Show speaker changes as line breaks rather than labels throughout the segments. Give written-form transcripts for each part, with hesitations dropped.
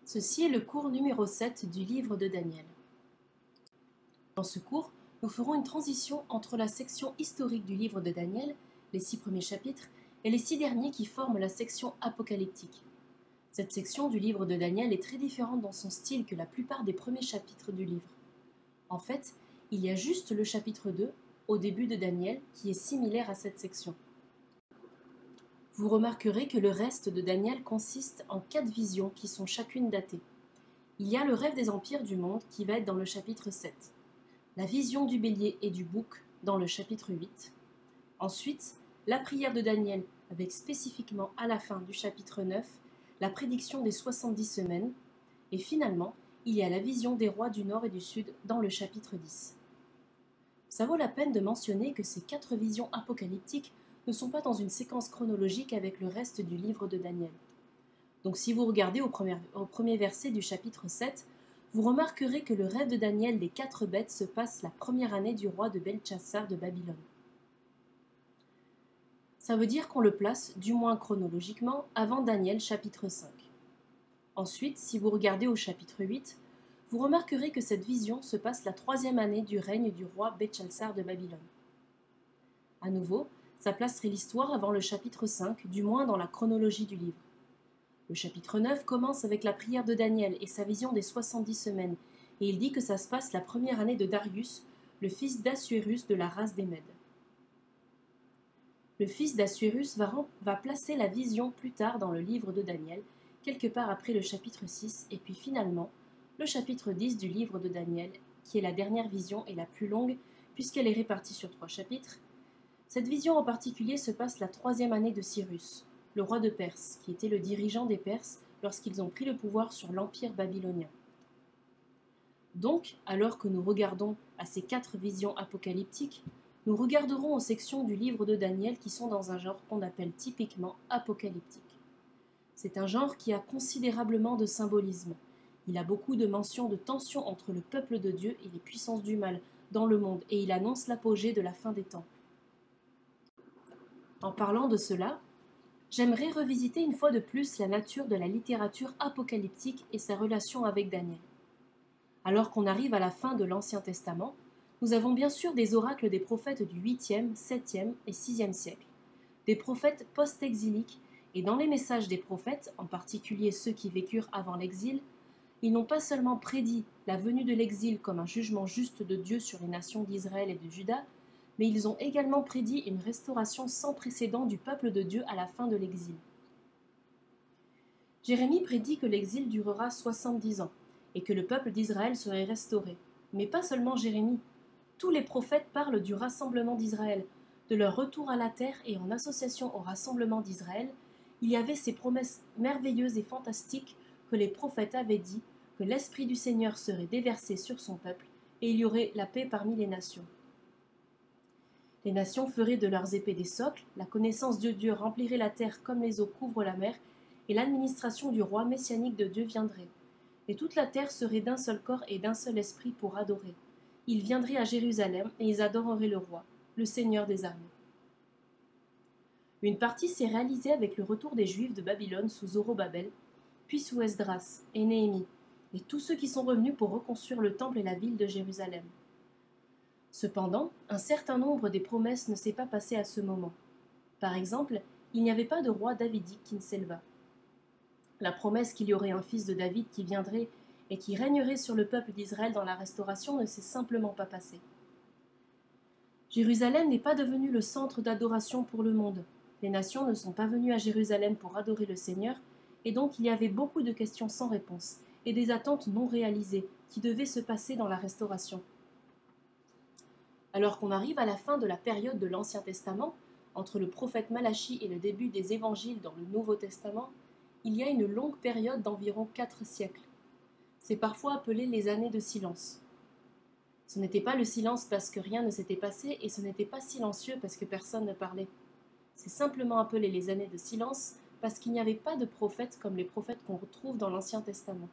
Ceci est le cours numéro 7 du livre de Daniel. Dans ce cours, nous ferons une transition entre la section historique du livre de Daniel, les 6 premiers chapitres, et les 6 derniers qui forment la section apocalyptique. Cette section du livre de Daniel est très différente dans son style que la plupart des premiers chapitres du livre. En fait, il y a juste le chapitre 2, au début de Daniel, qui est similaire à cette section. Vous remarquerez que le reste de Daniel consiste en 4 visions qui sont chacune datées. Il y a le rêve des empires du monde qui va être dans le chapitre 7, la vision du bélier et du bouc dans le chapitre 8, ensuite la prière de Daniel avec spécifiquement à la fin du chapitre 9 la prédiction des 70 semaines, et finalement il y a la vision des rois du nord et du sud dans le chapitre 10. Ça vaut la peine de mentionner que ces 4 visions apocalyptiques ne sont pas dans une séquence chronologique avec le reste du livre de Daniel. Donc si vous regardez au premier verset du chapitre 7, vous remarquerez que le rêve de Daniel des 4 bêtes se passe la première année du roi de Belchassar de Babylone. Ça veut dire qu'on le place, du moins chronologiquement, avant Daniel chapitre 5. Ensuite, si vous regardez au chapitre 8, vous remarquerez que cette vision se passe la 3e année du règne du roi Belchassar de Babylone. À nouveau, ça placerait l'histoire avant le chapitre 5, du moins dans la chronologie du livre. Le chapitre 9 commence avec la prière de Daniel et sa vision des 70 semaines, et il dit que ça se passe la première année de Darius, le fils d'Assuérus de la race des Mèdes. Le fils d'Assuérus va placer la vision plus tard dans le livre de Daniel, quelque part après le chapitre 6, et puis finalement, le chapitre 10 du livre de Daniel, qui est la dernière vision et la plus longue, puisqu'elle est répartie sur 3 chapitres. Cette vision en particulier se passe la 3e année de Cyrus, le roi de Perse, qui était le dirigeant des Perses lorsqu'ils ont pris le pouvoir sur l'empire babylonien. Donc, alors que nous regardons à ces 4 visions apocalyptiques, nous regarderons aux sections du livre de Daniel qui sont dans un genre qu'on appelle typiquement apocalyptique. C'est un genre qui a considérablement de symbolisme. Il a beaucoup de mentions de tensions entre le peuple de Dieu et les puissances du mal dans le monde, et il annonce l'apogée de la fin des temps. En parlant de cela, j'aimerais revisiter une fois de plus la nature de la littérature apocalyptique et sa relation avec Daniel. Alors qu'on arrive à la fin de l'Ancien Testament, nous avons bien sûr des oracles des prophètes du 8e, 7e et 6e siècle, des prophètes post-exiliques, et dans les messages des prophètes, en particulier ceux qui vécurent avant l'exil, ils n'ont pas seulement prédit la venue de l'exil comme un jugement juste de Dieu sur les nations d'Israël et de Juda, mais ils ont également prédit une restauration sans précédent du peuple de Dieu à la fin de l'exil. Jérémie prédit que l'exil durera 70 ans et que le peuple d'Israël serait restauré. Mais pas seulement Jérémie. Tous les prophètes parlent du rassemblement d'Israël, de leur retour à la terre, et en association au rassemblement d'Israël, il y avait ces promesses merveilleuses et fantastiques que les prophètes avaient dit, que l'Esprit du Seigneur serait déversé sur son peuple et il y aurait la paix parmi les nations. Les nations feraient de leurs épées des socles, la connaissance de Dieu remplirait la terre comme les eaux couvrent la mer, et l'administration du roi messianique de Dieu viendrait. Et toute la terre serait d'un seul corps et d'un seul esprit pour adorer. Ils viendraient à Jérusalem et ils adoreraient le roi, le Seigneur des armées. Une partie s'est réalisée avec le retour des Juifs de Babylone sous Zorobabel, puis sous Esdras et Néhémie, et tous ceux qui sont revenus pour reconstruire le temple et la ville de Jérusalem. Cependant, un certain nombre des promesses ne s'est pas passé à ce moment. Par exemple, il n'y avait pas de roi davidique qui ne s'éleva. La promesse qu'il y aurait un fils de David qui viendrait et qui régnerait sur le peuple d'Israël dans la restauration ne s'est simplement pas passée. Jérusalem n'est pas devenu le centre d'adoration pour le monde. Les nations ne sont pas venues à Jérusalem pour adorer le Seigneur, et donc il y avait beaucoup de questions sans réponse et des attentes non réalisées qui devaient se passer dans la restauration. Alors qu'on arrive à la fin de la période de l'Ancien Testament, entre le prophète Malachie et le début des évangiles dans le Nouveau Testament, il y a une longue période d'environ 4 siècles. C'est parfois appelé les années de silence. Ce n'était pas le silence parce que rien ne s'était passé, et ce n'était pas silencieux parce que personne ne parlait. C'est simplement appelé les années de silence parce qu'il n'y avait pas de prophètes comme les prophètes qu'on retrouve dans l'Ancien Testament.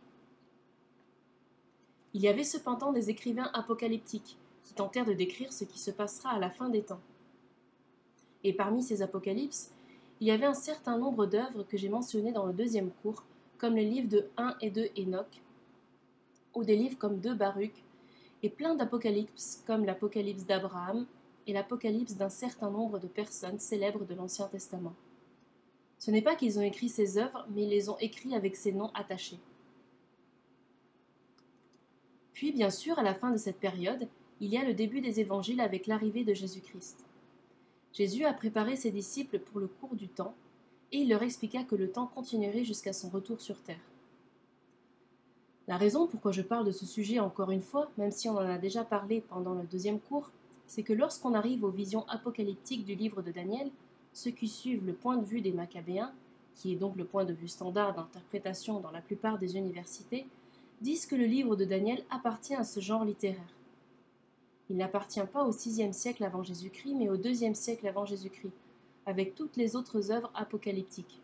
Il y avait cependant des écrivains apocalyptiques qui tentèrent de décrire ce qui se passera à la fin des temps. Et parmi ces apocalypses, il y avait un certain nombre d'œuvres que j'ai mentionnées dans le 2e cours, comme les livres de 1 et 2 Enoch, ou des livres comme 2 Baruch, et plein d'apocalypses comme l'Apocalypse d'Abraham et l'Apocalypse d'un certain nombre de personnes célèbres de l'Ancien Testament. Ce n'est pas qu'ils ont écrit ces œuvres, mais ils les ont écrits avec ces noms attachés. Puis, bien sûr, à la fin de cette période, il y a le début des évangiles avec l'arrivée de Jésus-Christ. Jésus a préparé ses disciples pour le cours du temps, et il leur expliqua que le temps continuerait jusqu'à son retour sur terre. La raison pourquoi je parle de ce sujet encore une fois, même si on en a déjà parlé pendant le deuxième cours, c'est que lorsqu'on arrive aux visions apocalyptiques du livre de Daniel, ceux qui suivent le point de vue des Maccabéens, qui est donc le point de vue standard d'interprétation dans la plupart des universités, disent que le livre de Daniel appartient à ce genre littéraire. Il n'appartient pas au VIe siècle avant Jésus-Christ, mais au IIe siècle avant Jésus-Christ, avec toutes les autres œuvres apocalyptiques.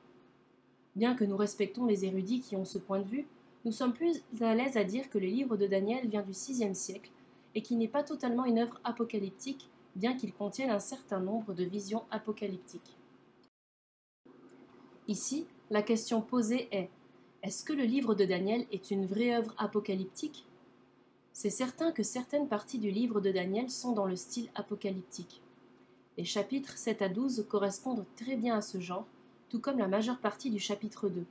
Bien que nous respectons les érudits qui ont ce point de vue, nous sommes plus à l'aise à dire que le livre de Daniel vient du VIe siècle et qu'il n'est pas totalement une œuvre apocalyptique, bien qu'il contienne un certain nombre de visions apocalyptiques. Ici, la question posée est: est-ce que le livre de Daniel est une vraie œuvre apocalyptique? C'est certain que certaines parties du livre de Daniel sont dans le style apocalyptique. Les chapitres 7 à 12 correspondent très bien à ce genre, tout comme la majeure partie du chapitre 2.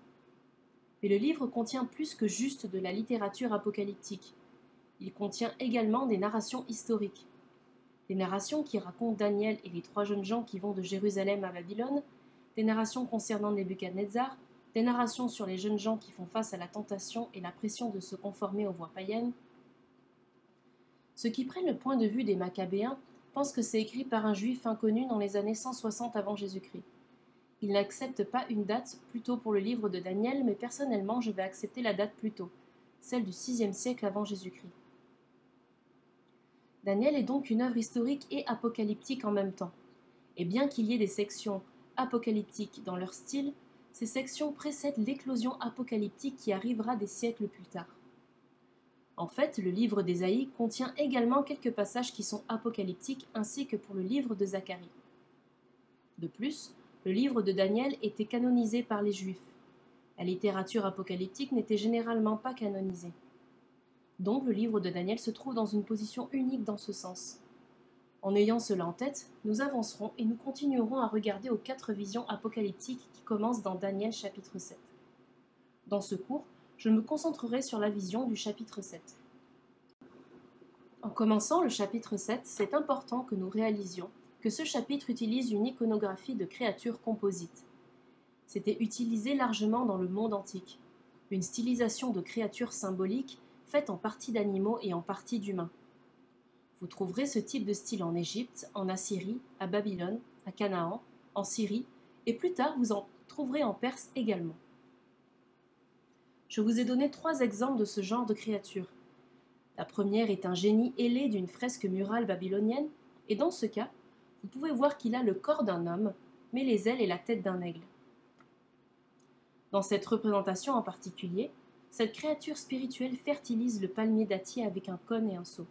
Mais le livre contient plus que juste de la littérature apocalyptique. Il contient également des narrations historiques. Des narrations qui racontent Daniel et les 3 jeunes gens qui vont de Jérusalem à Babylone, des narrations concernant Nebuchadnezzar, des narrations sur les jeunes gens qui font face à la tentation et la pression de se conformer aux voies païennes. Ceux qui prennent le point de vue des Maccabéens pensent que c'est écrit par un juif inconnu dans les années 160 avant Jésus-Christ. Ils n'acceptent pas une date plus tôt pour le livre de Daniel, mais personnellement je vais accepter la date plus tôt, celle du VIe siècle avant Jésus-Christ. Daniel est donc une œuvre historique et apocalyptique en même temps. Et bien qu'il y ait des sections apocalyptiques dans leur style, ces sections précèdent l'éclosion apocalyptique qui arrivera des siècles plus tard. En fait, le livre d'Ésaïe contient également quelques passages qui sont apocalyptiques, ainsi que pour le livre de Zacharie. De plus, le livre de Daniel était canonisé par les Juifs. La littérature apocalyptique n'était généralement pas canonisée. Donc le livre de Daniel se trouve dans une position unique dans ce sens. En ayant cela en tête, nous avancerons et nous continuerons à regarder aux 4 visions apocalyptiques qui commencent dans Daniel chapitre 7. Dans ce cours, je me concentrerai sur la vision du chapitre 7. En commençant le chapitre 7, c'est important que nous réalisions que ce chapitre utilise une iconographie de créatures composites. C'était utilisé largement dans le monde antique, une stylisation de créatures symboliques faite en partie d'animaux et en partie d'humains. Vous trouverez ce type de style en Égypte, en Assyrie, à Babylone, à Canaan, en Syrie, et plus tard vous en trouverez en Perse également. Je vous ai donné 3 exemples de ce genre de créatures. La première est un génie ailé d'une fresque murale babylonienne, et dans ce cas, vous pouvez voir qu'il a le corps d'un homme, mais les ailes et la tête d'un aigle. Dans cette représentation en particulier, cette créature spirituelle fertilise le palmier dattier avec un cône et un seau.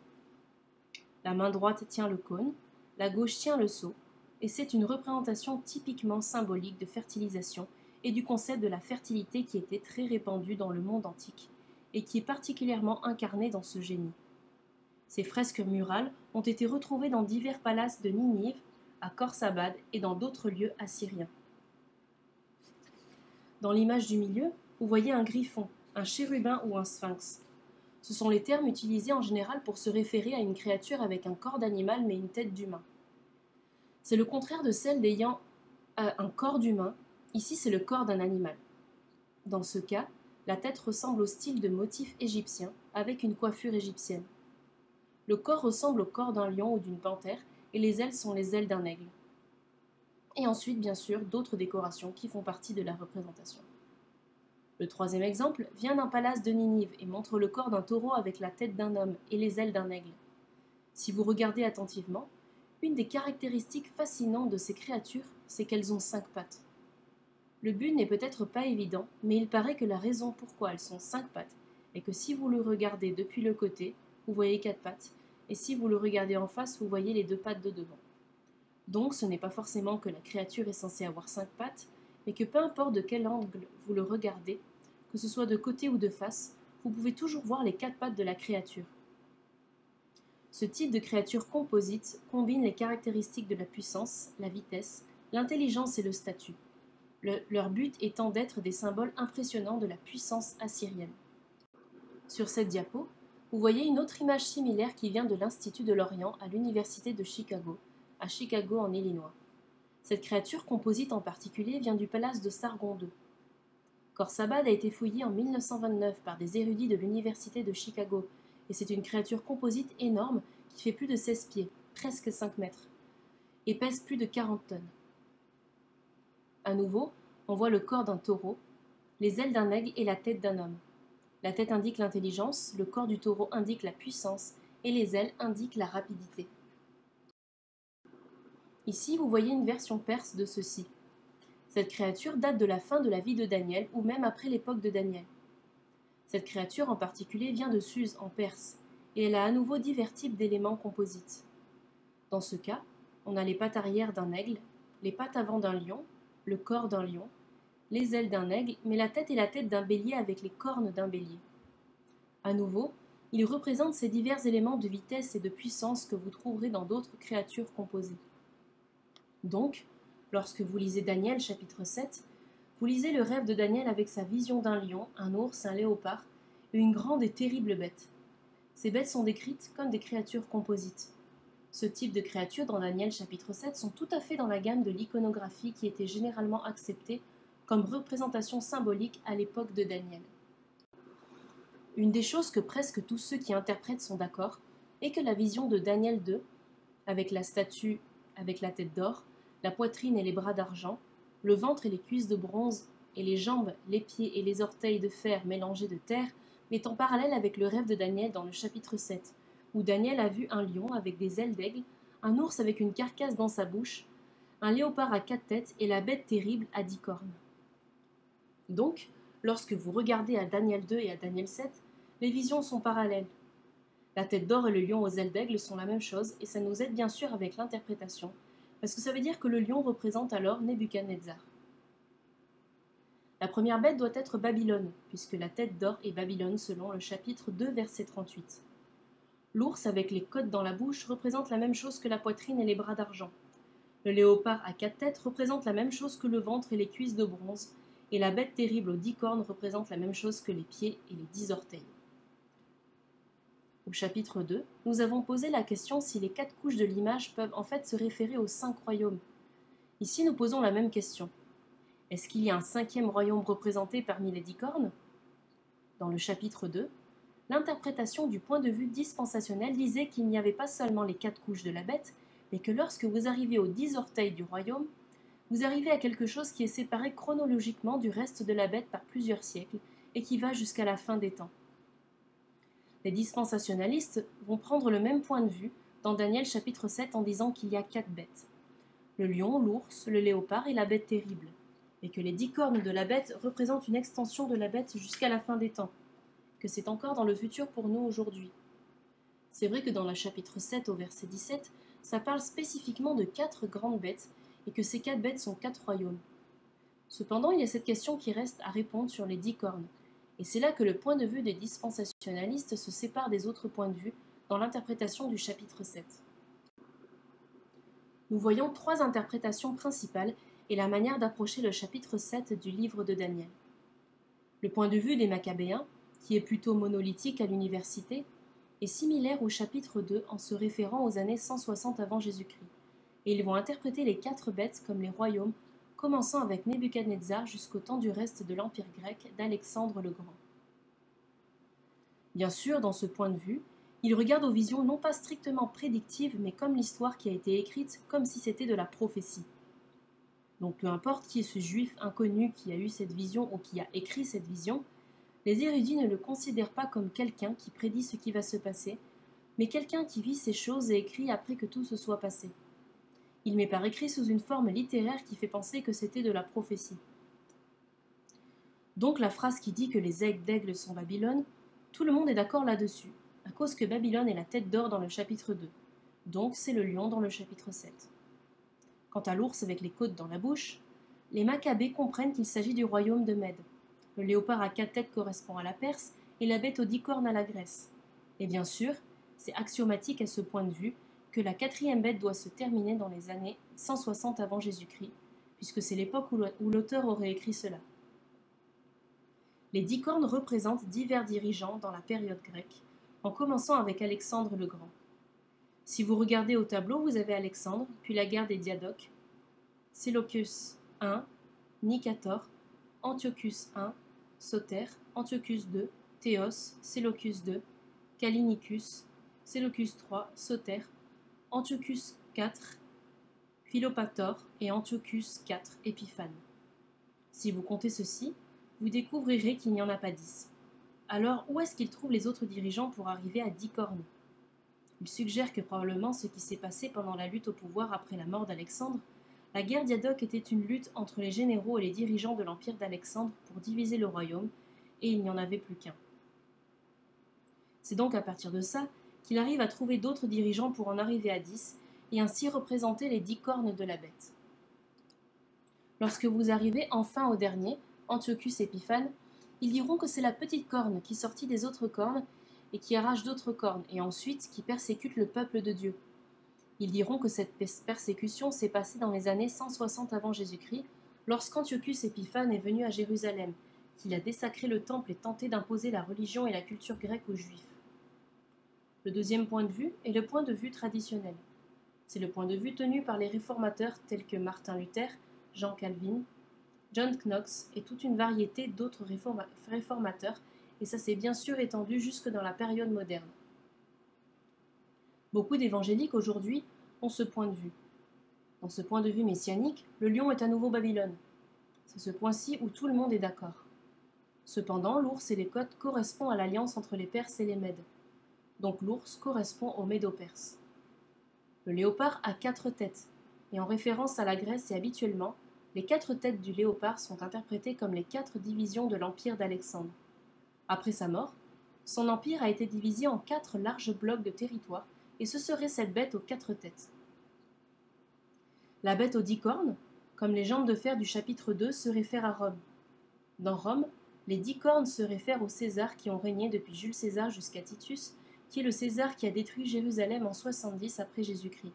La main droite tient le cône, la gauche tient le seau, et c'est une représentation typiquement symbolique de fertilisation et du concept de la fertilité qui était très répandu dans le monde antique, et qui est particulièrement incarné dans ce génie. Ces fresques murales ont été retrouvées dans divers palaces de Ninive, à Khorsabad et dans d'autres lieux assyriens. Dans l'image du milieu, vous voyez un griffon, un chérubin ou un sphinx. Ce sont les termes utilisés en général pour se référer à une créature avec un corps d'animal mais une tête d'humain. C'est le contraire de celle d'ayant un corps d'humain. Ici, c'est le corps d'un animal. Dans ce cas, la tête ressemble au style de motif égyptien avec une coiffure égyptienne. Le corps ressemble au corps d'un lion ou d'une panthère et les ailes sont les ailes d'un aigle. Et ensuite, bien sûr, d'autres décorations qui font partie de la représentation. Le troisième exemple vient d'un palace de Ninive et montre le corps d'un taureau avec la tête d'un homme et les ailes d'un aigle. Si vous regardez attentivement, une des caractéristiques fascinantes de ces créatures, c'est qu'elles ont 5 pattes. Le but n'est peut-être pas évident, mais il paraît que la raison pourquoi elles sont 5 pattes est que si vous le regardez depuis le côté, vous voyez 4 pattes, et si vous le regardez en face, vous voyez les 2 pattes de devant. Donc ce n'est pas forcément que la créature est censée avoir 5 pattes, mais que peu importe de quel angle vous le regardez, que ce soit de côté ou de face, vous pouvez toujours voir les 4 pattes de la créature. Ce type de créature composite combine les caractéristiques de la puissance, la vitesse, l'intelligence et le statut. Leur but étant d'être des symboles impressionnants de la puissance assyrienne. Sur cette diapo, vous voyez une autre image similaire qui vient de l'Institut de l'Orient à l'Université de Chicago, à Chicago en Illinois. Cette créature composite en particulier vient du palace de Sargon II. Khorsabad a été fouillé en 1929 par des érudits de l'Université de Chicago, et c'est une créature composite énorme qui fait plus de 16 pieds, presque 5 mètres, et pèse plus de 40 tonnes. À nouveau, on voit le corps d'un taureau, les ailes d'un aigle et la tête d'un homme. La tête indique l'intelligence, le corps du taureau indique la puissance, et les ailes indiquent la rapidité. Ici, vous voyez une version perse de ceci. Cette créature date de la fin de la vie de Daniel, ou même après l'époque de Daniel. Cette créature en particulier vient de Suse, en Perse, et elle a à nouveau divers types d'éléments composites. Dans ce cas, on a les pattes arrière d'un aigle, les pattes avant d'un lion, le corps d'un lion, les ailes d'un aigle, mais la tête est la tête d'un bélier avec les cornes d'un bélier. À nouveau, il représente ces divers éléments de vitesse et de puissance que vous trouverez dans d'autres créatures composées. Donc, lorsque vous lisez Daniel chapitre 7, vous lisez le rêve de Daniel avec sa vision d'un lion, un ours, un léopard et une grande et terrible bête. Ces bêtes sont décrites comme des créatures composites. Ce type de créatures dans Daniel chapitre 7 sont tout à fait dans la gamme de l'iconographie qui était généralement acceptée comme représentation symbolique à l'époque de Daniel. Une des choses que presque tous ceux qui interprètent sont d'accord est que la vision de Daniel 2, avec la statue avec la tête d'or, la poitrine et les bras d'argent, le ventre et les cuisses de bronze, et les jambes, les pieds et les orteils de fer mélangés de terre, met en parallèle avec le rêve de Daniel dans le chapitre 7, où Daniel a vu un lion avec des ailes d'aigle, un ours avec une carcasse dans sa bouche, un léopard à 4 têtes et la bête terrible à 10 cornes. Donc, lorsque vous regardez à Daniel 2 et à Daniel 7, les visions sont parallèles. La tête d'or et le lion aux ailes d'aigle sont la même chose, et ça nous aide bien sûr avec l'interprétation, parce que ça veut dire que le lion représente alors Nebuchadnezzar. La première bête doit être Babylone, puisque la tête d'or est Babylone selon le chapitre 2, verset 38. L'ours avec les côtes dans la bouche représente la même chose que la poitrine et les bras d'argent. Le léopard à 4 têtes représente la même chose que le ventre et les cuisses de bronze, et la bête terrible aux 10 cornes représente la même chose que les pieds et les 10 orteils. Au chapitre 2, nous avons posé la question si les 4 couches de l'image peuvent en fait se référer aux 5 royaumes. Ici, nous posons la même question. Est-ce qu'il y a un 5e royaume représenté parmi les 10 cornes? Dans le chapitre 2, l'interprétation du point de vue dispensationel disait qu'il n'y avait pas seulement les 4 couches de la bête, mais que lorsque vous arrivez aux 10 orteils du royaume, vous arrivez à quelque chose qui est séparé chronologiquement du reste de la bête par plusieurs siècles et qui va jusqu'à la fin des temps. Les dispensationalistes vont prendre le même point de vue dans Daniel chapitre 7 en disant qu'il y a 4 bêtes. Le lion, l'ours, le léopard et la bête terrible. Et que les 10 cornes de la bête représentent une extension de la bête jusqu'à la fin des temps. Que c'est encore dans le futur pour nous aujourd'hui. C'est vrai que dans le chapitre 7 au verset 17, ça parle spécifiquement de 4 grandes bêtes et que ces 4 bêtes sont 4 royaumes. Cependant, il y a cette question qui reste à répondre sur les 10 cornes. Et c'est là que le point de vue des dispensationalistes se sépare des autres points de vue dans l'interprétation du chapitre 7. Nous voyons 3 interprétations principales et la manière d'approcher le chapitre 7 du livre de Daniel. Le point de vue des Maccabéens, qui est plutôt monolithique à l'université, est similaire au chapitre 2 en se référant aux années 160 avant Jésus-Christ, et ils vont interpréter les 4 bêtes comme les royaumes, commençant avec Nebuchadnezzar jusqu'au temps du reste de l'Empire grec d'Alexandre le Grand. Bien sûr, dans ce point de vue, il regarde aux visions non pas strictement prédictives, mais comme l'histoire qui a été écrite, comme si c'était de la prophétie. Donc peu importe qui est ce juif inconnu qui a eu cette vision ou qui a écrit cette vision, les érudits ne le considèrent pas comme quelqu'un qui prédit ce qui va se passer, mais quelqu'un qui vit ces choses et écrit après que tout se soit passé. Il met par écrit sous une forme littéraire qui fait penser que c'était de la prophétie. Donc la phrase qui dit que les aigles d'aigle sont Babylone, tout le monde est d'accord là-dessus, à cause que Babylone est la tête d'or dans le chapitre 2. Donc c'est le lion dans le chapitre 7. Quant à l'ours avec les côtes dans la bouche, les Maccabées comprennent qu'il s'agit du royaume de Mède. Le léopard à 4 têtes correspond à la Perse et la bête aux 10 cornes à la Grèce. Et bien sûr, c'est axiomatique à ce point de vue que la quatrième bête doit se terminer dans les années 160 avant Jésus-Christ, puisque c'est l'époque où l'auteur aurait écrit cela. Les 10 cornes représentent divers dirigeants dans la période grecque, en commençant avec Alexandre le Grand. Si vous regardez au tableau, vous avez Alexandre, puis la guerre des Diadoques, Séleucus I, Nicator, Antiochus I, Soter, Antiochus II, Théos, Séleucus II, Callinicus, Séleucus III, Soter, Antiochus IV, Philopator et Antiochus IV, Épiphane. Si vous comptez ceci, vous découvrirez qu'il n'y en a pas 10. Alors, où est-ce qu'il trouve les autres dirigeants pour arriver à 10 cornes? Il suggère que probablement ce qui s'est passé pendant la lutte au pouvoir après la mort d'Alexandre, la guerre diadoque était une lutte entre les généraux et les dirigeants de l'empire d'Alexandre pour diviser le royaume, et il n'y en avait plus qu'un. C'est donc à partir de ça qu'il arrive à trouver d'autres dirigeants pour en arriver à 10, et ainsi représenter les 10 cornes de la bête. Lorsque vous arrivez enfin au dernier, Antiochus Épiphane, ils diront que c'est la petite corne qui sortit des autres cornes et qui arrache d'autres cornes, et ensuite qui persécute le peuple de Dieu. Ils diront que cette persécution s'est passée dans les années 160 avant Jésus-Christ, lorsqu'Antiochus Épiphane est venu à Jérusalem, qu'il a désacré le temple et tenté d'imposer la religion et la culture grecque aux Juifs. Le deuxième point de vue est le point de vue traditionnel. C'est le point de vue tenu par les réformateurs tels que Martin Luther, Jean Calvin, John Knox et toute une variété d'autres réformateurs, et ça s'est bien sûr étendu jusque dans la période moderne. Beaucoup d'évangéliques aujourd'hui ont ce point de vue. Dans ce point de vue messianique, le lion est à nouveau Babylone. C'est ce point-ci où tout le monde est d'accord. Cependant, l'ours et les côtes correspondent à l'alliance entre les Perses et les Mèdes. Donc l'ours correspond aux Médo-Perses. Le léopard a 4 têtes, et en référence à la Grèce et habituellement, les 4 têtes du léopard sont interprétées comme les 4 divisions de l'empire d'Alexandre. Après sa mort, son empire a été divisé en 4 larges blocs de territoire, et ce serait cette bête aux 4 têtes. La bête aux 10 cornes, comme les jambes de fer du chapitre 2, se réfère à Rome. Dans Rome, les 10 cornes se réfèrent aux Césars qui ont régné depuis Jules César jusqu'à Titus, qui est le César qui a détruit Jérusalem en 70 après Jésus-Christ.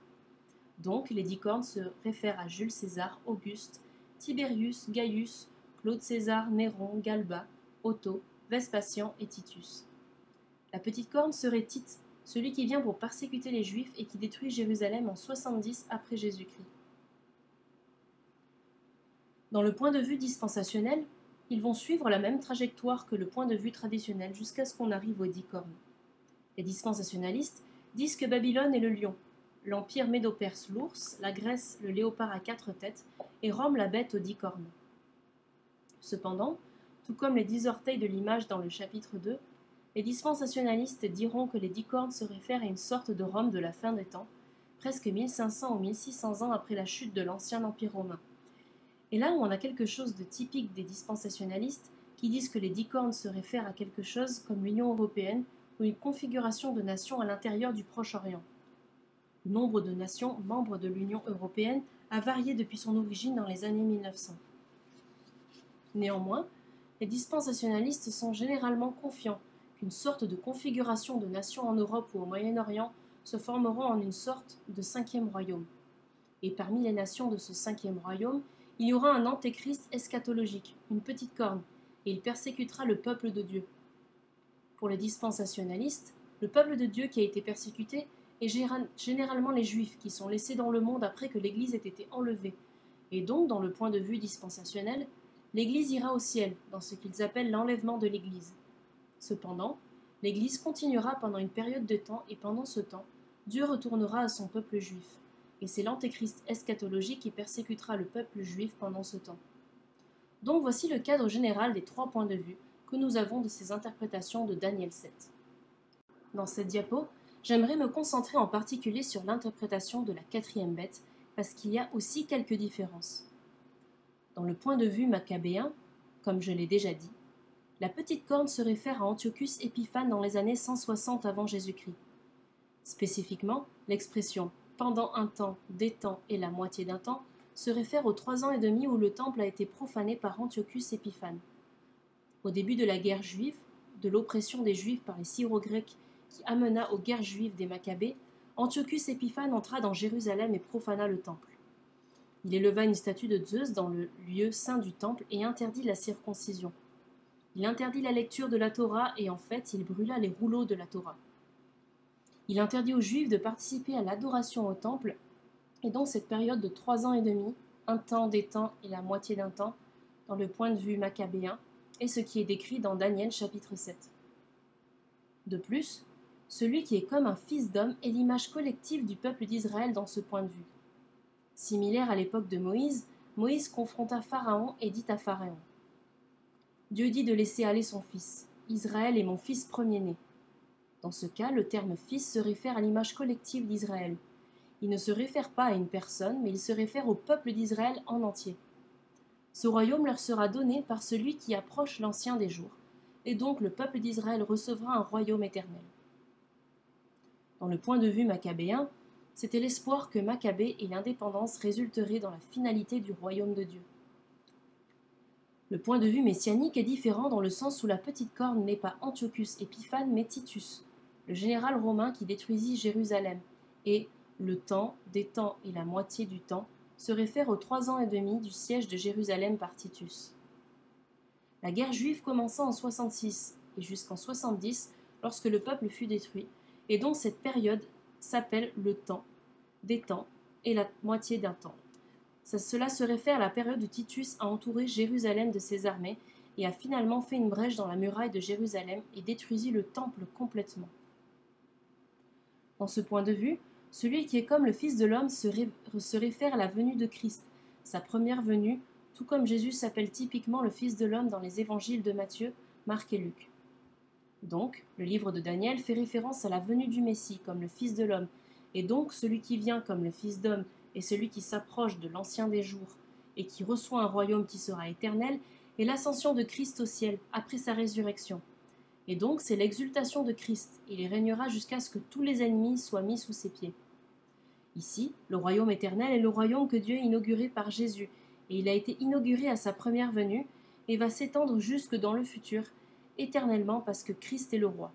Donc, les 10 cornes se réfèrent à Jules César, Auguste, Tiberius, Gaius, Claude César, Néron, Galba, Otto, Vespasien et Titus. La petite corne serait Tite, celui qui vient pour persécuter les Juifs et qui détruit Jérusalem en 70 après Jésus-Christ. Dans le point de vue dispensationel, ils vont suivre la même trajectoire que le point de vue traditionnel jusqu'à ce qu'on arrive aux 10 cornes. Les dispensationalistes disent que Babylone est le lion, l'empire médo-perse l'ours, la Grèce le léopard à 4 têtes et Rome la bête aux 10 cornes. Cependant, tout comme les 10 orteils de l'image dans le chapitre 2, les dispensationalistes diront que les 10 cornes se réfèrent à une sorte de Rome de la fin des temps, presque 1500 ou 1600 ans après la chute de l'ancien empire romain. Et là où on a quelque chose de typique des dispensationalistes qui disent que les 10 cornes se réfèrent à quelque chose comme l'Union européenne ou une configuration de nations à l'intérieur du Proche-Orient. Le nombre de nations membres de l'Union européenne a varié depuis son origine dans les années 1900. Néanmoins, les dispensationalistes sont généralement confiants qu'une sorte de configuration de nations en Europe ou au Moyen-Orient se formeront en une sorte de 5e royaume. Et parmi les nations de ce 5e royaume, il y aura un antéchrist eschatologique, une petite corne, et il persécutera le peuple de Dieu. Pour les dispensationalistes, le peuple de Dieu qui a été persécuté est généralement les Juifs qui sont laissés dans le monde après que l'Église ait été enlevée. Et donc, dans le point de vue dispensationnel, l'Église ira au ciel, dans ce qu'ils appellent l'enlèvement de l'Église. Cependant, l'Église continuera pendant une période de temps et pendant ce temps, Dieu retournera à son peuple juif. Et c'est l'antéchrist eschatologique qui persécutera le peuple juif pendant ce temps. Donc voici le cadre général des 3 points de vue que nous avons de ces interprétations de Daniel 7. Dans cette diapo, j'aimerais me concentrer en particulier sur l'interprétation de la 4e bête, parce qu'il y a aussi quelques différences. Dans le point de vue maccabéen, comme je l'ai déjà dit, la petite corne se réfère à Antiochus Épiphane dans les années 160 avant Jésus-Christ. Spécifiquement, l'expression « pendant un temps, des temps et la moitié d'un temps » se réfère aux 3 ans et demi où le temple a été profané par Antiochus Épiphane. Au début de la guerre juive, de l'oppression des Juifs par les Syro-Grecs qui amena aux guerres juives des Maccabées, Antiochus Épiphane entra dans Jérusalem et profana le temple. Il éleva une statue de Zeus dans le lieu saint du temple et interdit la circoncision. Il interdit la lecture de la Torah et en fait, il brûla les rouleaux de la Torah. Il interdit aux Juifs de participer à l'adoration au temple, et donc cette période de 3 ans et demi, un temps, des temps et la moitié d'un temps, dans le point de vue maccabéen, est ce qui est décrit dans Daniel chapitre 7. De plus, celui qui est comme un fils d'homme est l'image collective du peuple d'Israël dans ce point de vue. Similaire à l'époque de Moïse, Moïse confronta Pharaon et dit à Pharaon : Dieu dit de laisser aller son fils. Israël est mon fils premier-né. Dans ce cas, le terme fils se réfère à l'image collective d'Israël. Il ne se réfère pas à une personne, mais il se réfère au peuple d'Israël en entier. Ce royaume leur sera donné par celui qui approche l'ancien des jours, et donc le peuple d'Israël recevra un royaume éternel. Dans le point de vue maccabéen, c'était l'espoir que Maccabée et l'indépendance résulteraient dans la finalité du royaume de Dieu. Le point de vue messianique est différent dans le sens où la petite corne n'est pas Antiochus Épiphane mais Titus, le général romain qui détruisit Jérusalem, et le temps, des temps et la moitié du temps se réfère aux 3 ans et demi du siège de Jérusalem par Titus. La guerre juive commença en 66 et jusqu'en 70 lorsque le peuple fut détruit, et donc cette période s'appelle le temps, des temps et la moitié d'un temps. Cela se réfère à la période où Titus a entouré Jérusalem de ses armées et a finalement fait une brèche dans la muraille de Jérusalem et détruisit le temple complètement. Dans ce point de vue, celui qui est comme le Fils de l'homme se réfère à la venue de Christ, sa première venue, tout comme Jésus s'appelle typiquement le Fils de l'homme dans les évangiles de Matthieu, Marc et Luc. Donc, le livre de Daniel fait référence à la venue du Messie comme le Fils de l'homme, et donc celui qui vient comme le Fils d'homme et celui qui s'approche de l'ancien des jours et qui reçoit un royaume qui sera éternel est l'ascension de Christ au ciel après sa résurrection. Et donc c'est l'exultation de Christ, il y régnera jusqu'à ce que tous les ennemis soient mis sous ses pieds. Ici, le royaume éternel est le royaume que Dieu a inauguré par Jésus, et il a été inauguré à sa première venue et va s'étendre jusque dans le futur, éternellement parce que Christ est le roi.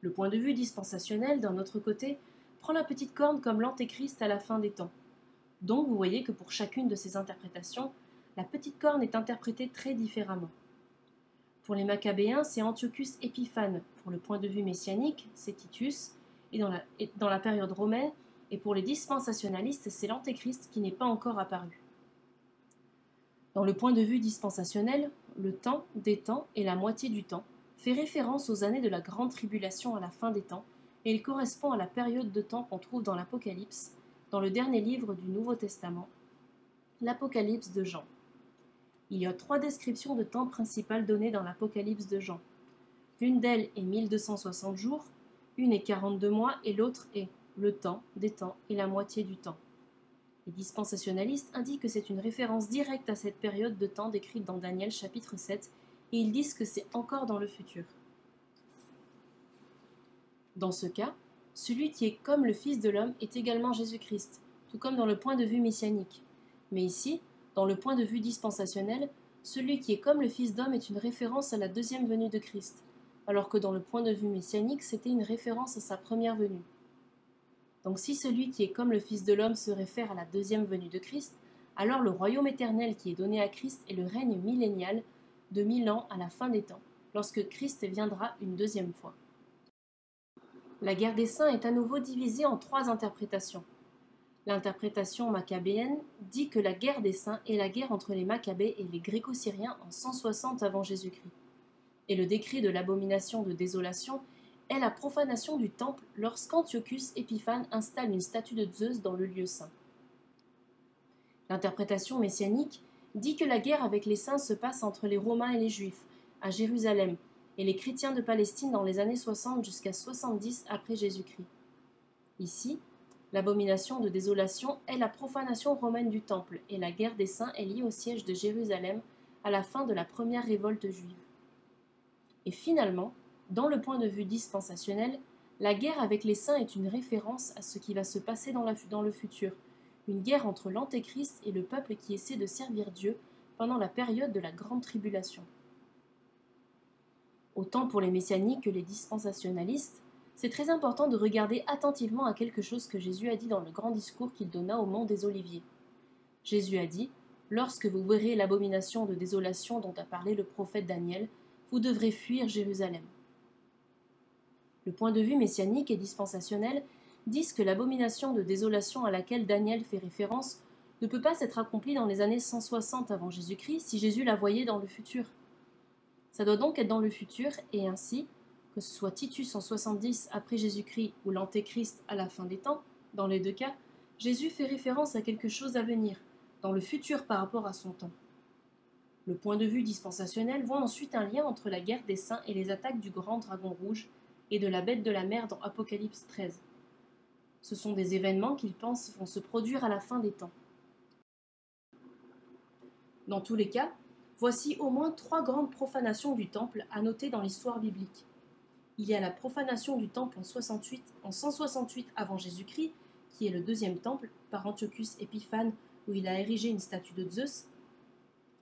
Le point de vue dispensationnel, d'un autre côté, prend la petite corne comme l'antéchrist à la fin des temps. Donc vous voyez que pour chacune de ces interprétations, la petite corne est interprétée très différemment. Pour les Maccabéens, c'est Antiochus Épiphane, pour le point de vue messianique, c'est Titus, et dans la période romaine, et pour les dispensationalistes, c'est l'antéchrist qui n'est pas encore apparu. Dans le point de vue dispensationnel, le temps, des temps et la moitié du temps fait référence aux années de la grande tribulation à la fin des temps, et il correspond à la période de temps qu'on trouve dans l'Apocalypse, dans le dernier livre du Nouveau Testament, l'Apocalypse de Jean. Il y a 3 descriptions de temps principales données dans l'Apocalypse de Jean. L'une d'elles est 1260 jours, une est 42 mois et l'autre est le temps, des temps et la moitié du temps. Les dispensationalistes indiquent que c'est une référence directe à cette période de temps décrite dans Daniel chapitre 7 et ils disent que c'est encore dans le futur. Dans ce cas, celui qui est comme le Fils de l'homme est également Jésus-Christ, tout comme dans le point de vue messianique. Mais ici, dans le point de vue dispensationnel, celui qui est comme le Fils d'homme est une référence à la deuxième venue de Christ, alors que dans le point de vue messianique, c'était une référence à sa première venue. Donc si celui qui est comme le Fils de l'homme se réfère à la deuxième venue de Christ, alors le royaume éternel qui est donné à Christ est le règne millénial de 1000 ans à la fin des temps, lorsque Christ viendra une deuxième fois. La guerre des saints est à nouveau divisée en 3 interprétations. L'interprétation maccabéenne dit que la guerre des saints est la guerre entre les Maccabées et les Gréco-Syriens en 160 avant Jésus-Christ. Et le décret de l'abomination de désolation est la profanation du temple lorsqu'Antiochus Épiphane installe une statue de Zeus dans le lieu saint. L'interprétation messianique dit que la guerre avec les saints se passe entre les Romains et les Juifs, à Jérusalem, et les chrétiens de Palestine dans les années 60 jusqu'à 70 après Jésus-Christ. Ici, l'abomination de désolation est la profanation romaine du temple, et la guerre des saints est liée au siège de Jérusalem à la fin de la première révolte juive. Et finalement, dans le point de vue dispensationnel, la guerre avec les saints est une référence à ce qui va se passer dans le futur, une guerre entre l'Antéchrist et le peuple qui essaie de servir Dieu pendant la période de la grande tribulation. Autant pour les messianiques que les dispensationalistes, c'est très important de regarder attentivement à quelque chose que Jésus a dit dans le grand discours qu'il donna au mont des Oliviers. Jésus a dit « Lorsque vous verrez l'abomination de désolation dont a parlé le prophète Daniel, vous devrez fuir Jérusalem. » Le point de vue messianique et dispensationel disent que l'abomination de désolation à laquelle Daniel fait référence ne peut pas s'être accomplie dans les années 160 avant Jésus-Christ si Jésus la voyait dans le futur. Ça doit donc être dans le futur, et ainsi, que ce soit Titus en 70 après Jésus-Christ ou l'Antéchrist à la fin des temps, dans les deux cas, Jésus fait référence à quelque chose à venir, dans le futur par rapport à son temps. Le point de vue dispensationel voit ensuite un lien entre la guerre des saints et les attaques du grand dragon rouge et de la bête de la mer dans Apocalypse 13. Ce sont des événements qu'ils pensent vont se produire à la fin des temps. Dans tous les cas, voici au moins 3 grandes profanations du temple à noter dans l'histoire biblique. Il y a la profanation du temple en 168 avant Jésus-Christ, qui est le deuxième temple, par Antiochus Épiphane, où il a érigé une statue de Zeus.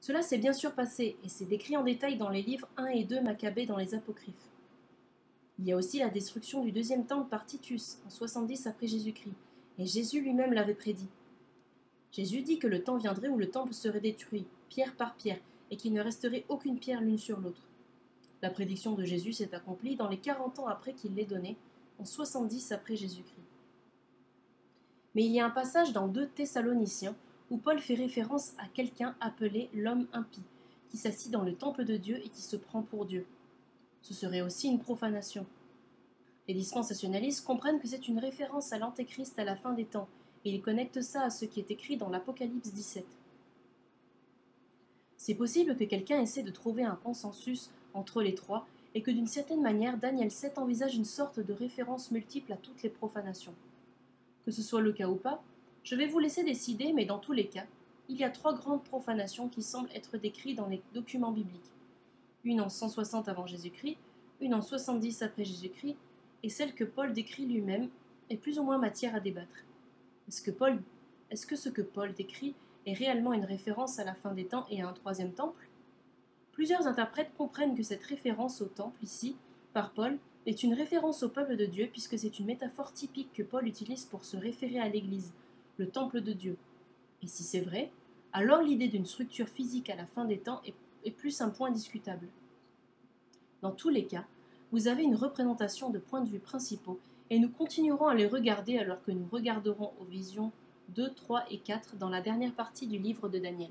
Cela s'est bien sûr passé, et c'est décrit en détail dans les livres 1 et 2 Maccabées dans les Apocryphes. Il y a aussi la destruction du deuxième temple par Titus, en 70 après Jésus-Christ, et Jésus lui-même l'avait prédit. Jésus dit que le temps viendrait où le temple serait détruit, pierre par pierre, et qu'il ne resterait aucune pierre l'une sur l'autre. La prédiction de Jésus s'est accomplie dans les 40 ans après qu'il l'ait donnée, en 70 après Jésus-Christ. Mais il y a un passage dans 2 Thessaloniciens où Paul fait référence à quelqu'un appelé l'homme impie, qui s'assit dans le temple de Dieu et qui se prend pour Dieu. Ce serait aussi une profanation. Les dispensationalistes comprennent que c'est une référence à l'Antéchrist à la fin des temps, et ils connectent ça à ce qui est écrit dans l'Apocalypse 17. C'est possible que quelqu'un essaie de trouver un consensus entre les trois, et que d'une certaine manière Daniel 7 envisage une sorte de référence multiple à toutes les profanations. Que ce soit le cas ou pas, je vais vous laisser décider, mais dans tous les cas, il y a 3 grandes profanations qui semblent être décrites dans les documents bibliques. Une en 160 avant Jésus-Christ, une en 70 après Jésus-Christ, et celle que Paul décrit lui-même est plus ou moins matière à débattre. Est-ce que ce que Paul décrit est réellement une référence à la fin des temps et à un troisième temple? Plusieurs interprètes comprennent que cette référence au temple ici, par Paul, est une référence au peuple de Dieu puisque c'est une métaphore typique que Paul utilise pour se référer à l'Église, le temple de Dieu. Et si c'est vrai, alors l'idée d'une structure physique à la fin des temps est plus un point discutable. Dans tous les cas, vous avez une représentation de points de vue principaux et nous continuerons à les regarder alors que nous regarderons aux visions 2, 3 et 4 dans la dernière partie du livre de Daniel.